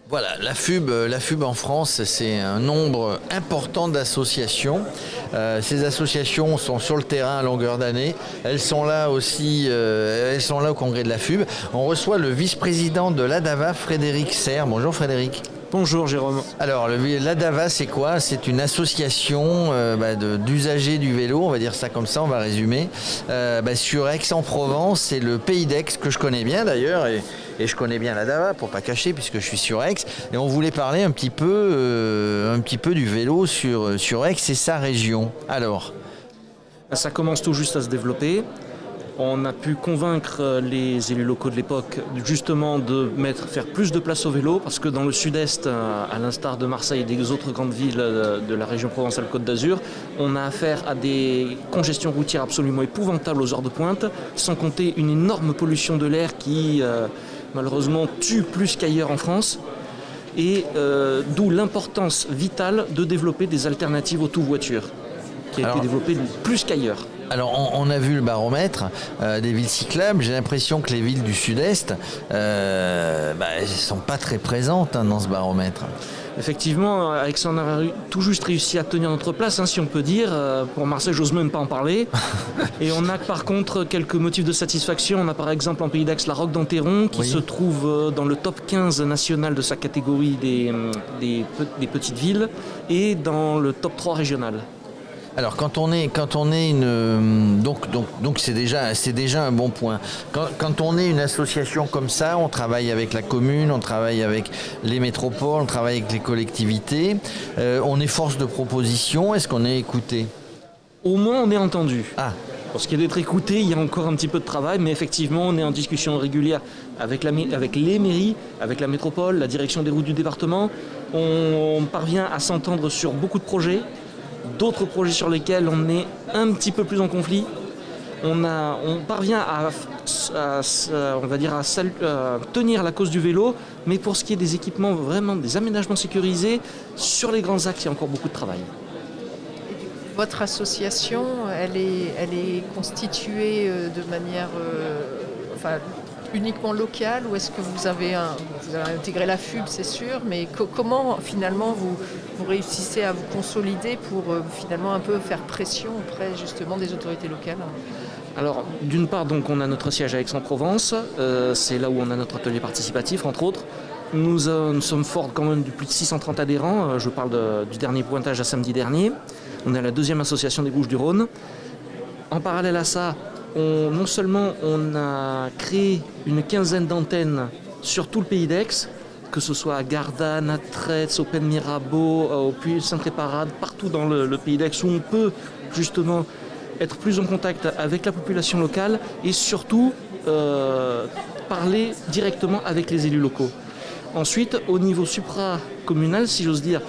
Voilà, la FUB en France, c'est un nombre important d'associations. Ces associations sont sur le terrain à longueur d'année. Elles sont là aussi, elles sont là au congrès de la FUB. On reçoit le vice-président de l'ADAVA, Frédéric Serre. Bonjour Frédéric. Bonjour Jérôme. Alors l'ADAVA c'est quoi? C'est une association d'usagers du vélo, on va dire ça comme ça, on va résumer. Sur Aix-en-Provence, c'est le pays d'Aix que je connais bien d'ailleurs et je connais bien l'ADAVA pour pas cacher puisque je suis sur Aix. Et on voulait parler un petit peu du vélo sur Aix et sa région. Alors, ça commence tout juste à se développer. On a pu convaincre les élus locaux de l'époque justement de faire plus de place au vélo parce que dans le sud-est, à l'instar de Marseille et des autres grandes villes de la région Provence-Alpes-Côte d'Azur, on a affaire à des congestions routières absolument épouvantables aux heures de pointe, sans compter une énorme pollution de l'air qui malheureusement tue plus qu'ailleurs en France. Et d'où l'importance vitale de développer des alternatives au tout-voiture, qui a été développée plus qu'ailleurs. Alors on a vu le baromètre des villes cyclables. J'ai l'impression que les villes du sud-est elles ne sont pas très présentes dans ce baromètre. Effectivement, on a tout juste réussi à tenir notre place, si on peut dire. Pour Marseille, j'ose même pas en parler. Et on a par contre quelques motifs de satisfaction. On a par exemple en Pays d'Aix la Roque d'Enterron qui se trouve dans le top 15 national de sa catégorie des petites villes et dans le top 3 régional. Alors donc c'est déjà un bon point. Quand on est une association comme ça, on travaille avec la commune, on travaille avec les métropoles, on travaille avec les collectivités, on est force de proposition. Est-ce qu'on est écouté? Au moins on est entendu. Ah. Pour ce qui est d'être écouté, il y a encore un petit peu de travail, mais effectivement on est en discussion régulière avec les mairies, avec la métropole, la direction des routes du département. On parvient à s'entendre sur beaucoup de projets. D'autres projets sur lesquels on est un petit peu plus en conflit. On parvient à tenir la cause du vélo, mais pour ce qui est des équipements, vraiment des aménagements sécurisés, sur les grands axes, il y a encore beaucoup de travail. Votre association, elle est constituée de manière uniquement locale, ou est-ce que vous avez intégré la FUB, c'est sûr, mais comment finalement vous réussissez à vous consolider pour finalement un peu faire pression auprès justement des autorités locales? Alors d'une part, donc, on a notre siège à Aix-en-Provence, c'est là où on a notre atelier participatif entre autres. Nous sommes forts quand même de plus de 630 adhérents, je parle du dernier pointage à samedi dernier. On est la deuxième association des Bouches-du-Rhône. En parallèle à ça, non seulement on a créé une quinzaine d'antennes sur tout le pays d'Aix, que ce soit à Gardanne, à Tretz, au Pen Mirabeau, au Puy Saint-Préparade, partout dans le pays d'Aix, où on peut justement être plus en contact avec la population locale et surtout parler directement avec les élus locaux. Ensuite, au niveau supracommunal, si j'ose dire,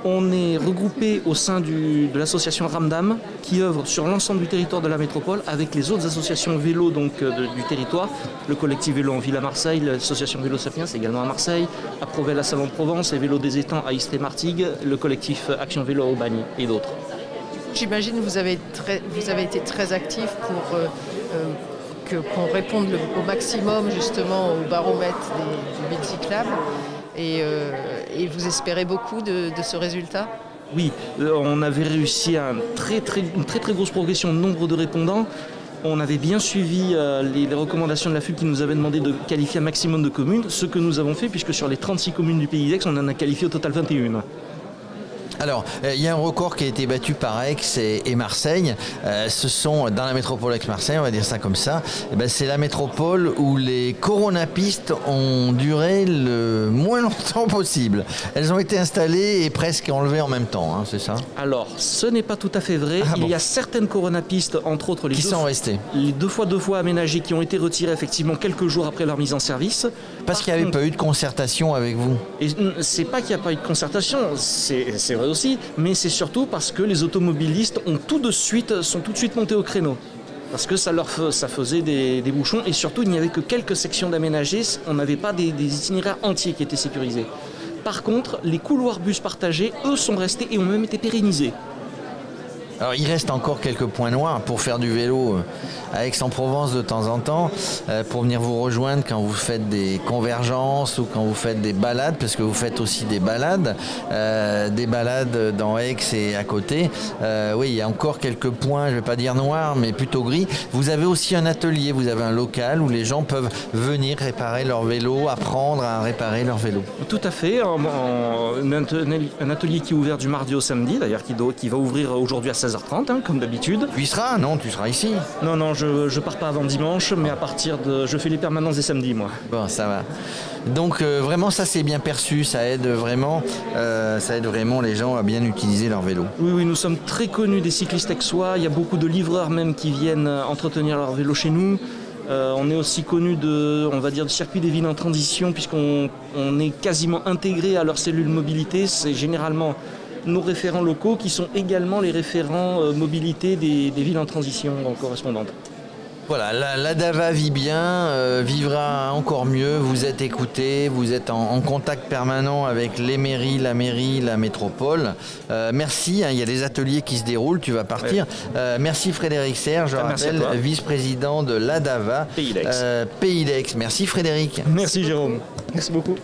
on est regroupé au sein de l'association Ramdam qui œuvre sur l'ensemble du territoire de la métropole avec les autres associations vélo du territoire, le collectif vélo en ville à Marseille, l'association Vélo Sapiens également à Marseille, à Provel à Salon-de-Provence et Vélo des Étangs à Istres-et-Martigues, le collectif Action Vélo à Aubagne et d'autres. J'imagine que vous avez été très actif pour qu'on réponde au maximum justement au baromètre des villes cyclables. Et vous espérez beaucoup de ce résultat? Oui, on avait réussi à une très très grosse progression de nombre de répondants. On avait bien suivi les recommandations de la FUB qui nous avait demandé de qualifier un maximum de communes, ce que nous avons fait puisque sur les 36 communes du pays d'Aix, on en a qualifié au total 21. Alors, il y a un record qui a été battu par Aix et Marseille. Ce sont, dans la métropole Aix-Marseille, on va dire ça comme ça, c'est la métropole où les coronapistes ont duré le moins longtemps possible. Elles ont été installées et presque enlevées en même temps, c'est ça? Alors, ce n'est pas tout à fait vrai. Il y a certaines coronapistes, entre autres les deux fois aménagées, qui ont été retirées effectivement quelques jours après leur mise en service. Parce qu'il n'y avait pas eu de concertation avec vous? Et c'est pas qu'il n'y a pas eu de concertation, c'est vrai aussi, mais c'est surtout parce que les automobilistes sont tout de suite montés au créneau. Parce que ça faisait des bouchons et surtout il n'y avait que quelques sections d'aménagés, on n'avait pas des itinéraires entiers qui étaient sécurisés. Par contre, les couloirs bus partagés, eux, sont restés et ont même été pérennisés. Alors il reste encore quelques points noirs pour faire du vélo à Aix-en-Provence de temps en temps, pour venir vous rejoindre quand vous faites des convergences ou quand vous faites des balades, parce que vous faites aussi des balades dans Aix et à côté. Oui, il y a encore quelques points, je ne vais pas dire noirs, mais plutôt gris. Vous avez aussi un atelier, vous avez un local où les gens peuvent venir réparer leur vélo, apprendre à réparer leur vélo. Tout à fait, un atelier qui est ouvert du mardi au samedi, d'ailleurs qui va ouvrir aujourd'hui à 16h30, hein, comme d'habitude. Tu y seras? Non, tu seras ici. Non, je pars pas avant dimanche, mais je fais les permanences des samedis, moi. Bon, ça va. Donc vraiment, ça c'est bien perçu, ça aide vraiment les gens à bien utiliser leur vélo. Oui, nous sommes très connus des cyclistes aixois, il y a beaucoup de livreurs même qui viennent entretenir leur vélo chez nous. On est aussi connu du circuit des villes en transition, puisqu'on est quasiment intégré à leur cellule mobilité. C'est généralement nos référents locaux qui sont également les référents mobilité des villes en transition correspondantes. Voilà, l'ADAVA vit bien, vivra encore mieux, vous êtes écoutés, vous êtes en contact permanent avec les mairies, la métropole. Merci, il y a des ateliers qui se déroulent, tu vas partir. Ouais. Merci Frédéric Serge, je rappelle, vice-président de l'ADAVA, Pays d'Aix. Merci Frédéric. Merci Jérôme, merci beaucoup.